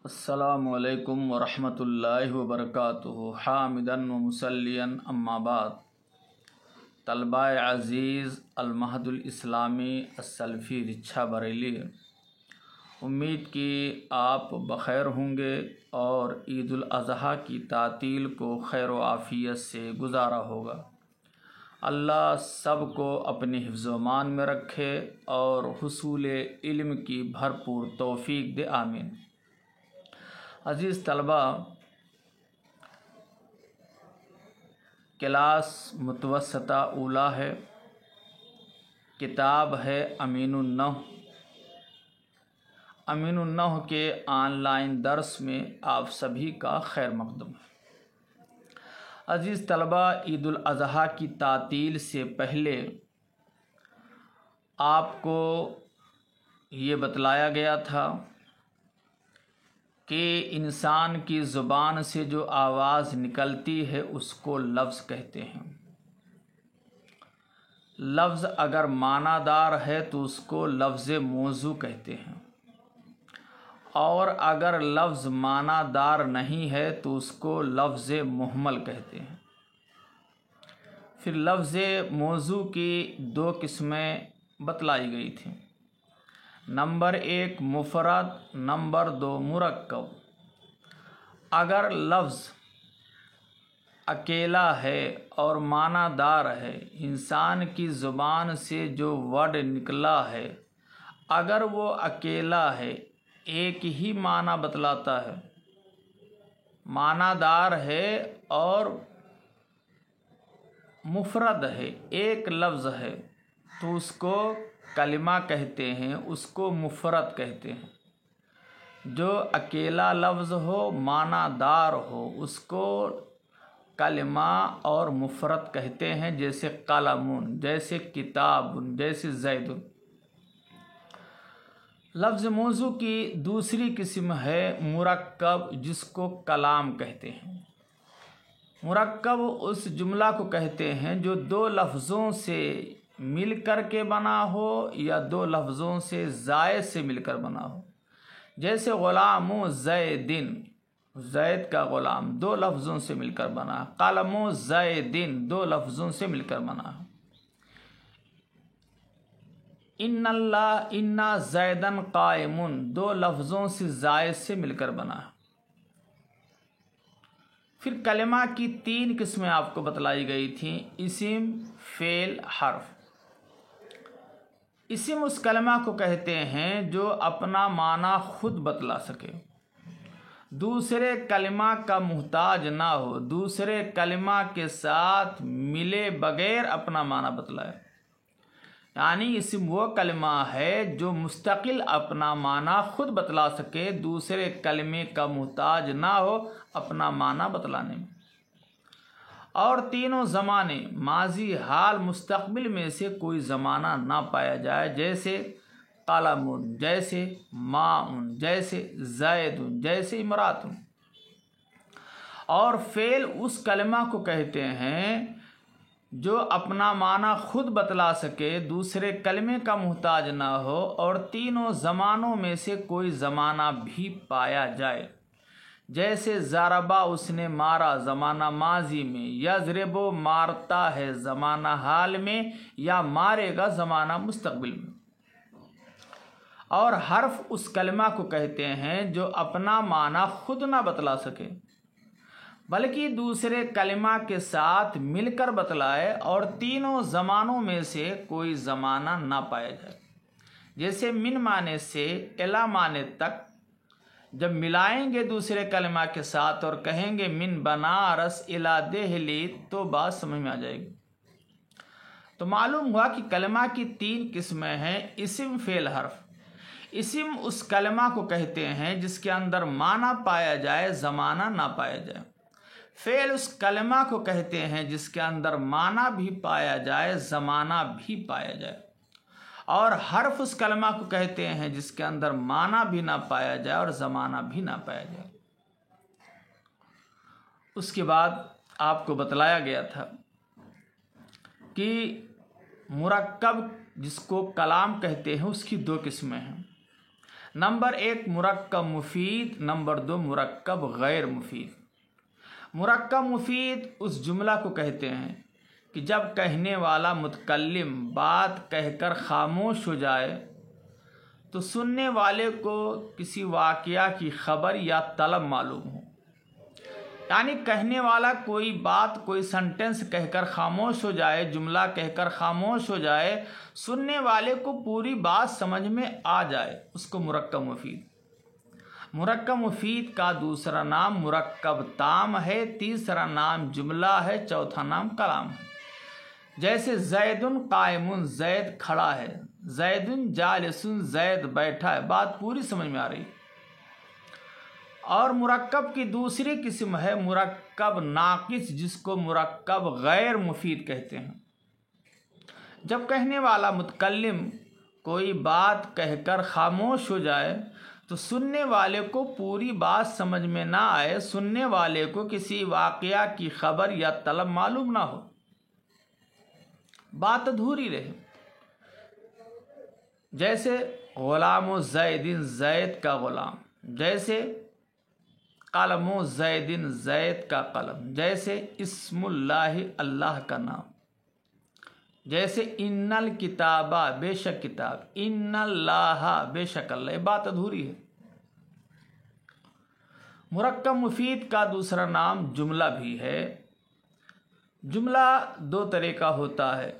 السلام علیکم ورحمۃ اللہ وبرکاتہ حامدن و مسلین اما بعد۔ طلباء عزیز المہد الاسلامی السلفی رچھا بریلی، امید کی آپ بخیر ہوں گے اور عید الاضحیٰ کی تعطیل کو خیر و عافیت سے گزارا ہوگا۔ اللہ سب کو اپنے حفظ و امان میں رکھے اور حصول علم کی بھرپور توفیق دے، آمین۔ عزیز طلبہ، کلاس متوسطہ اولیٰ ہے، کتاب ہے امین النحو۔ امین النحو کے آن لائن درس میں آپ سبھی کا خیر مقدم ہے۔ عزیز طلبہ، عید الاضحیٰ کی تعطیل سے پہلے آپ کو یہ بتلایا گیا تھا کہ انسان کی زبان سے جو آواز نکلتی ہے اس کو لفظ کہتے ہیں۔ لفظ اگر معنی دار ہے تو اس کو لفظ موضوع کہتے ہیں، اور اگر لفظ معنی دار نہیں ہے تو اس کو لفظ مہمل کہتے ہیں۔ پھر لفظ موضوع کی دو قسمیں بتلائی گئی تھیں، نمبر 1 مفرد، نمبر 2 مرکب۔ اگر لفظ اکیلا ہے اور معنی دار ہے، انسان کی زبان سے جو ورڈ نکلا ہے اگر وہ اکیلا ہے، ایک ہی معنی بتلاتا ہے، معنی دار ہے اور مفرد ہے، ایک لفظ ہے، تو اس کو کلمہ کہتے ہیں، اس کو مفرد کہتے ہیں۔ جو اکیلا لفظ ہو، معنی دار ہو، اس کو کلمہ اور مفرد کہتے ہیں، جیسے قلم، جیسے کتاب، جیسے زید۔ لفظ موضوع کی دوسری قسم ہے مرکب، جس کو کلام کہتے ہیں۔ مرکب اس جملہ کو کہتے ہیں جو دو لفظوں سے مل کر کے بنا ہو یا دو لفظوں سے زائد سے مل کر بنا ہو، جیسے غلام زیدن، زید کا غلام دو لفظوں سے مل کر بنا ہے، قلم زیدن دو لفظوں سے مل کر بنا ہے، ان زیدن قائم دو لفظوں سے زائد سے مل کر بنا ہے۔ پھر کلمہ کی 3 قسمیں آپ کو بتلائی گئی تھیں، اسم، فعل، حرف۔ اسم اس کلمہ کو کہتے ہیں جو اپنا معنی خود بتلا سکے، دوسرے کلمہ کا محتاج نہ ہو، دوسرے کلمہ کے ساتھ ملے بغیر اپنا معنی بتلائے۔ یعنی اسم وہ کلمہ ہے جو مستقل اپنا معنی خود بتلا سکے، دوسرے کلمے کا محتاج نہ ہو اپنا معنی بتلانے میں، اور تینوں زمانے ماضی، حال، مستقبل میں سے کوئی زمانہ نہ پایا جائے، جیسے قلم، جیسے ماء، جیسے زید، جیسے امرأۃ۔ اور فعل اس کلمہ کو کہتے ہیں جو اپنا معنی خود بتلا سکے، دوسرے کلمے کا محتاج نہ ہو، اور تینوں زمانوں میں سے کوئی زمانہ بھی پایا جائے، جیسے ضربہ اس نے مارا زمانہ ماضی میں، یضرب مارتا ہے زمانہ حال میں، یا مارے گا زمانہ مستقبل میں۔ اور حرف اس کلمہ کو کہتے ہیں جو اپنا معنی خود نہ بتلا سکے بلکہ دوسرے کلمہ کے ساتھ مل کر بتلائے، اور تینوں زمانوں میں سے کوئی زمانہ نہ پایا جائے، جیسے من معنی سے الی معنی تک جب ملائیں گے دوسرے کلمہ کے ساتھ اور کہیں گے من بنارس الی دہلی، تو بات سمجھ میں آ جائے گی۔ تو معلوم ہوا کہ کلمہ کی 3 قسمیں ہیں، اسم، فعل، حرف۔ اسم اس کلمہ کو کہتے ہیں جس کے اندر معنی پایا جائے، زمانہ نہ پایا جائے۔ فعل اس کلمہ کو کہتے ہیں جس کے اندر معنی بھی پایا جائے، زمانہ بھی پایا جائے۔ اور حرف اس کلمہ کو کہتے ہیں جس کے اندر معنی بھی نہ پایا جائے اور زمانہ بھی نہ پایا جائے۔ اس کے بعد آپ کو بتلایا گیا تھا کہ مرکب جس کو کلام کہتے ہیں اس کی 2 قسمیں ہیں، نمبر 1 مرکب مفید، نمبر 2 مرکب غیر مفید۔ مرکب مفید اس جملہ کو کہتے ہیں کہ جب کہنے والا متکلم بات کہہ کر خاموش ہو جائے تو سننے والے کو کسی واقعہ کی خبر یا طلب معلوم ہو۔ یعنی کہنے والا کوئی بات، کوئی سنٹنس کہہ کر خاموش ہو جائے، جملہ کہہ کر خاموش ہو جائے، سننے والے کو پوری بات سمجھ میں آ جائے، اس کو مرکب مفید۔ مرکب مفید کا دوسرا نام مرکب تام ہے، تیسرا نام جملہ ہے، چوتھا نام کلام ہے۔ جیسے زید قائم، زید کھڑا ہے، زید جالس، زید بیٹھا ہے، بات پوری سمجھ میں آ رہی۔ اور مرکب کی دوسری قسم ہے مرکب ناقص، جس کو مرکب غیر مفید کہتے ہیں۔ جب کہنے والا متکلم کوئی بات کہہ کر خاموش ہو جائے تو سننے والے کو پوری بات سمجھ میں نہ آئے، سننے والے کو کسی واقعہ کی خبر یا طلب معلوم نہ ہو، بات ادھوری رہے۔ جیسے غلام و زید، زید کا غلام، جیسے قلم و زید، زید کا قلم، جیسے اسم اللہ، اللہ کا نام، جیسے ان الکتابہ، بے شک کتاب، ان اللہ، بے شک اللہ، یہ بات ادھوری ہے۔ مرکب مفید کا دوسرا نام جملہ بھی ہے۔ جملہ دو طرح کا ہوتا ہے،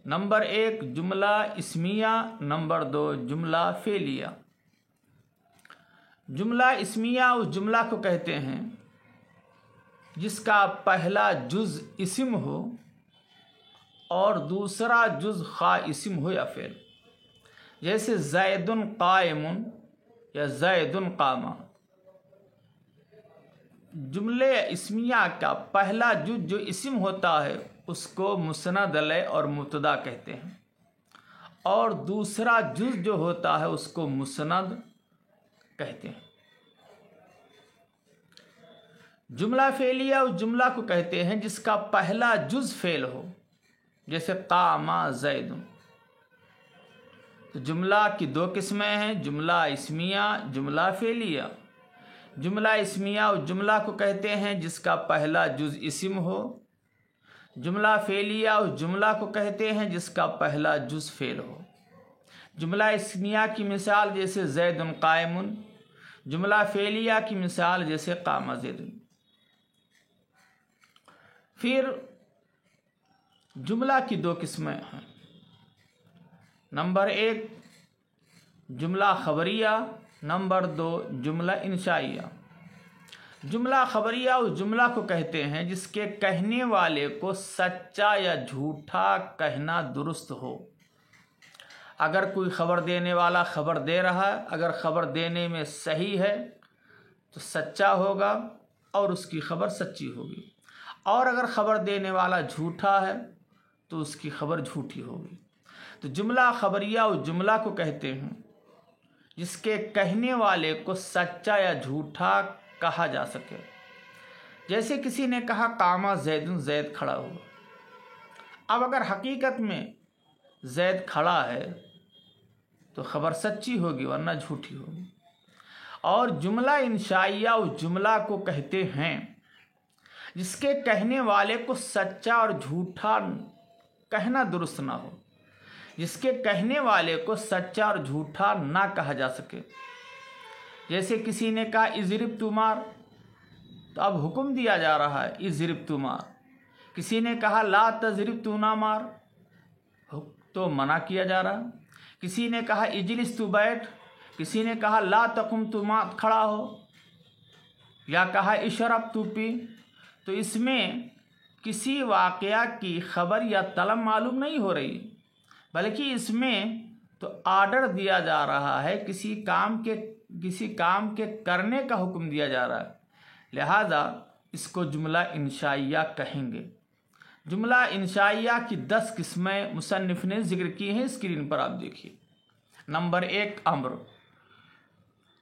نمبر 1 جملہ اسمیہ، نمبر 2 جملہ فعلیہ۔ جملہ اسمیہ اس جملہ کو کہتے ہیں جس کا پہلا جز اسم ہو اور دوسرا جز خواہ اسم ہو یا فعل۔ جیسے زید قائم یا زید قام۔ جملے اسمیہ کا پہلا جز جو اسم ہوتا ہے اس کو مسند علیہ اور مبتدا کہتے ہیں، اور دوسرا جز جو ہوتا ہے اس کو مسند کہتے ہیں۔ جملہ فعلیہ اس جملہ کو کہتے ہیں جس کا پہلا جز فعل ہو، جیسے قام زید۔ تو جملہ کی دو قسمیں ہیں، جملہ اسمیہ، جملہ فعلیہ۔ جملہ اسمیہ اس جملہ کو کہتے ہیں جس کا پہلا جز اسم ہو، جملہ فعلیہ اس جملہ کو کہتے ہیں جس کا پہلا جز فعل ہو۔ جملہ اسمیہ کی مثال جیسے زید قائم، جملہ فعلیہ کی مثال جیسے قام زید۔ پھر جملہ کی دو قسمیں ہیں، نمبر 1 جملہ خبریہ، نمبر 2 جملہ انشائیہ۔ جملہ خبریہ اس جملہ کو کہتے ہیں جس کے کہنے والے کو سچا یا جھوٹا کہنا درست ہو۔ اگر کوئی خبر دینے والا خبر دے رہا ہے، اگر خبر دینے میں صحیح ہے تو سچا ہوگا اور اس کی خبر سچی ہوگی، اور اگر خبر دینے والا جھوٹا ہے تو اس کی خبر جھوٹی ہوگی۔ تو جملہ خبریہ اس جملہ کو کہتے ہیں جس کے کہنے والے کو سچا یا جھوٹا کہا جا سکے۔ جیسے کسی نے کہا قام زید، زید کھڑا ہوا۔ اب اگر حقیقت میں زید کھڑا ہے تو خبر سچی ہوگی ورنہ جھوٹی ہوگی۔ اور جملہ انشائیہ اس جملہ کو کہتے ہیں جس کے کہنے والے کو سچا اور جھوٹا کہنا درست نہ ہو، جس کے کہنے والے کو سچا اور جھوٹا نہ کہا جا سکے۔ جیسے کسی نے کہا اضرب تو مار، تو اب حکم دیا جا رہا ہے اضرب تو مار۔ کسی نے کہا لا تضرب تو نہ مار، تو منع کیا جا رہا ہے۔ کسی نے کہا اجلس تو بیٹھ، کسی نے کہا لا تقم تو کھڑا ہو، یا کہا اشرب تو پی۔ تو اس میں کسی واقعہ کی خبر یا طلب معلوم نہیں ہو رہی، بلکہ اس میں تو آرڈر دیا جا رہا ہے، کسی کام کے کرنے کا حکم دیا جا رہا ہے، لہذا اس کو جملہ انشائیہ کہیں گے۔ جملہ انشائیہ کی 10 قسمیں مصنف نے ذکر کی ہیں، اسکرین پر آپ دیکھیے۔ نمبر 1 امر۔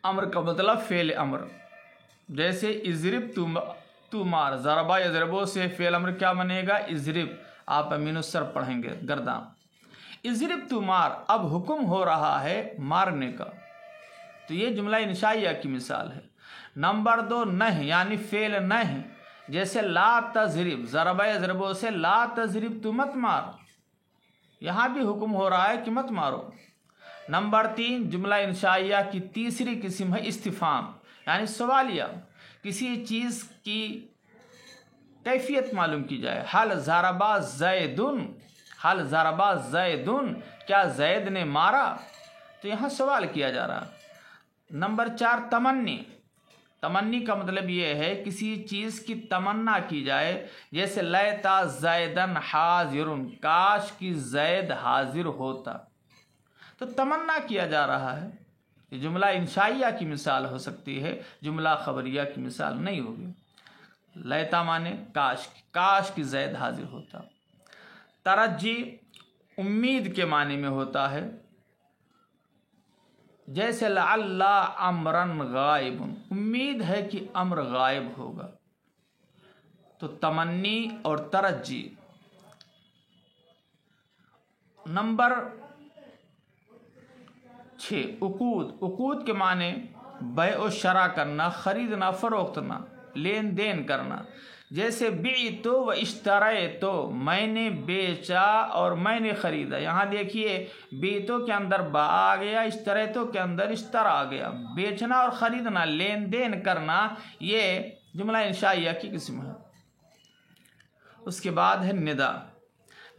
امر کا مطلب فعل امر، جیسے اضرب تو مار، ضربہ یضربو سے فعل امر کیا بنے گا؟ اضرب۔ آپ امین السر پڑھیں گے گرداں۔ اضرب تو مار، اب حکم ہو رہا ہے مارنے کا۔ تو یہ جملہ انشائیہ کی مثال ہے۔ نمبر 2 نہی یعنی فعل نہی، جیسے لا تضرب، ضرب یضرب سے لا تضرب، تو مت مار، یہاں بھی حکم ہو رہا ہے کہ مت مارو۔ نمبر 3 جملہ انشائیہ کی تیسری قسم ہے استفہام یعنی سوالیہ، کسی چیز کی کیفیت معلوم کی جائے۔ حل ضرب زید، حل ضرب زید، کیا زید نے مارا، تو یہاں سوال کیا جا رہا۔ نمبر 4 تمنی، تمنی کا مطلب یہ ہے کسی چیز کی تمنا کی جائے، جیسے لیتا زیدن حاضر، کاش کی زید حاضر ہوتا، تو تمنا کیا جا رہا ہے۔ یہ جملہ انشائیہ کی مثال ہو سکتی ہے، جملہ خبریہ کی مثال نہیں ہوگی۔ لیتا مانے کاش کی زید حاضر ہوتا۔ ترجی امید کے معنی میں ہوتا ہے، جیسے لعل امرن غائب، امید ہے کہ امر غائب ہوگا، تو تمنی اور ترجی۔ نمبر 6 عقود، عقود کے معنی بیع و شرع کرنا، خریدنا فروختنا، لین دین کرنا، جیسے بعت و اشتریت، میں نے بیچا اور میں نے خریدا۔ یہاں دیکھیے بیعتو کے اندر با آ گیا، اشتریتو کے اندر اشترا آ گیا، بیچنا اور خریدنا، لین دین کرنا، یہ جملہ انشائیہ کی قسم ہے۔ اس کے بعد ہے ندا،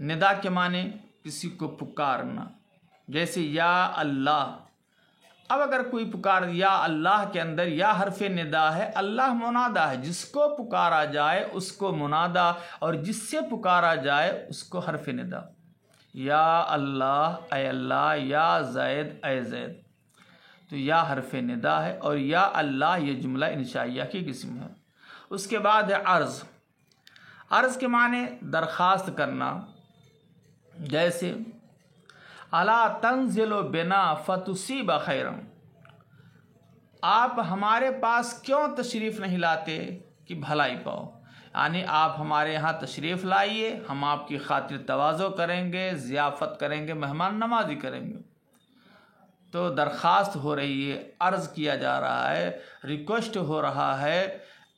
ندا کے معنی کسی کو پکارنا، جیسے یا اللہ۔ اب اگر کوئی پکار، یا اللہ کے اندر یا حرف ندا ہے، اللہ منادا ہے، جس کو پکارا جائے اس کو منادا، اور جس سے پکارا جائے اس کو حرف ندا۔ یا اللہ اے اللہ، یا زید اے زید، تو یا حرف ندا ہے، اور یا اللہ یہ جملہ انشائیہ کی قسم ہے۔ اس کے بعد ہے عرض، عرض کے معنی درخواست کرنا، جیسے الا تنزل بنا فتصیب خیرا، آپ ہمارے پاس کیوں تشریف نہیں لاتے کہ بھلائی پاؤ، یعنی آپ ہمارے یہاں تشریف لائیے، ہم آپ کی خاطر تواضع کریں گے، ضیافت کریں گے، مہمان نوازی کریں گے۔ تو درخواست ہو رہی ہے، عرض کیا جا رہا ہے، ریکویسٹ ہو رہا ہے،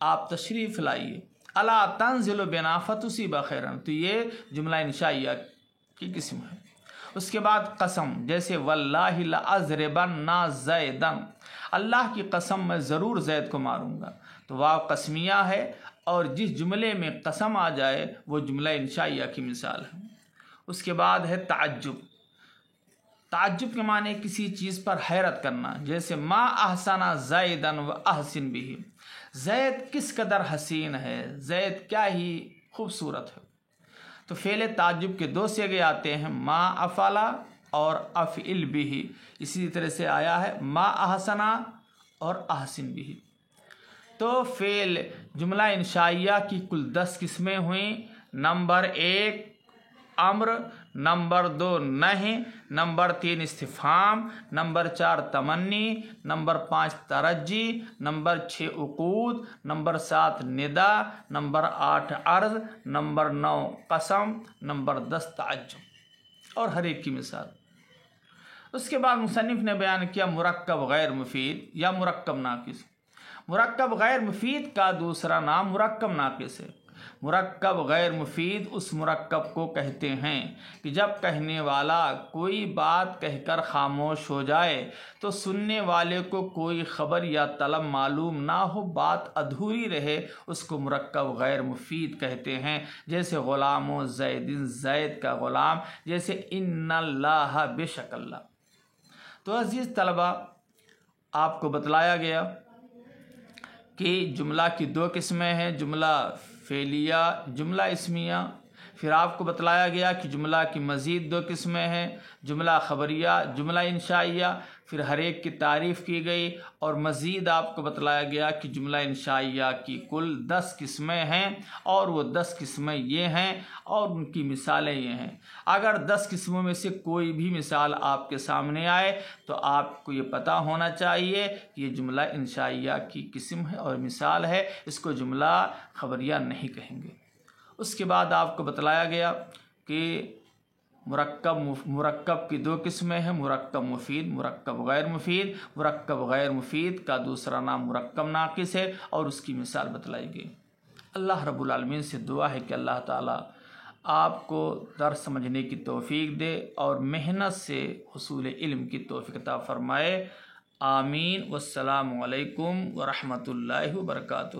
آپ تشریف لائیے۔ الا تنزل بنا فتصیب خیرا، تو یہ جملہ انشائیہ کی قسم ہے۔ اس کے بعد قسم، جیسے واللہ لأضربن زیدن، اللہ کی قسم میں ضرور زید کو ماروں گا، تو واو قسمیہ ہے، اور جس جملے میں قسم آ جائے وہ جملہ انشائیہ کی مثال ہے۔ اس کے بعد ہے تعجب، تعجب کے معنی کسی چیز پر حیرت کرنا، جیسے ما احسن زیدن و احسن بھی، زید کس قدر حسین ہے، زید کیا ہی خوبصورت ہے۔ تو فعل تعجب کے 2 صیغے آتے ہیں، ما افعلا اور افعل بھی، اسی طرح سے آیا ہے ما احسنا اور احسن بھی۔ تو فعل جملہ انشائیہ کی کل 10 قسمیں ہوئیں۔ نمبر 1 امر، نمبر 2 نہی، نمبر 3 استفہام، نمبر 4 تمنی، نمبر 5 ترجی، نمبر 6 عقود، نمبر 7 ندا، نمبر 8 عرض، نمبر 9 قسم، نمبر 10 تعجب، اور ہر ایک کی مثال۔ اس کے بعد مصنف نے بیان کیا مرکب غیر مفید یا مرکب ناقص۔ مرکب غیر مفید کا دوسرا نام مرکب ناقص ہے۔ مرکب غیر مفید اس مرکب کو کہتے ہیں کہ جب کہنے والا کوئی بات کہہ کر خاموش ہو جائے تو سننے والے کو کوئی خبر یا طلب معلوم نہ ہو، بات ادھوری رہے، اس کو مرکب غیر مفید کہتے ہیں۔ جیسے غلام و زید، زید کا غلام، جیسے ان اللہ، بے شک اللہ۔ تو عزیز طلبہ، آپ کو بتلایا گیا کہ جملہ کی 2 قسمیں ہیں، جملہ فعلیہ، جملہ اسمیہ۔ پھر آپ کو بتلایا گیا کہ جملہ کی مزید 2 قسمیں ہیں، جملہ خبریہ، جملہ انشائیہ۔ پھر ہر ایک کی تعریف کی گئی، اور مزید آپ کو بتلایا گیا کہ جملہ انشائیہ کی کل 10 قسمیں ہیں، اور وہ 10 قسمیں یہ ہیں، اور ان کی مثالیں یہ ہیں۔ اگر 10 قسموں میں سے کوئی بھی مثال آپ کے سامنے آئے تو آپ کو یہ پتہ ہونا چاہیے کہ یہ جملہ انشائیہ کی قسم ہے اور مثال ہے، اس کو جملہ خبریہ نہیں کہیں گے۔ اس کے بعد آپ کو بتلایا گیا کہ مرکب کی دو قسمیں ہیں، مرکب مفید، مرکب غیر مفید۔ مرکب غیر مفید کا دوسرا نام مرکب ناقص ہے اور اس کی مثال بتلائی گئی۔ اللہ رب العالمین سے دعا ہے کہ اللہ تعالیٰ آپ کو درس سمجھنے کی توفیق دے اور محنت سے حصول علم کی توفیق عطا فرمائے۔ آمین۔ والسلام علیکم ورحمۃ اللہ وبرکاتہ۔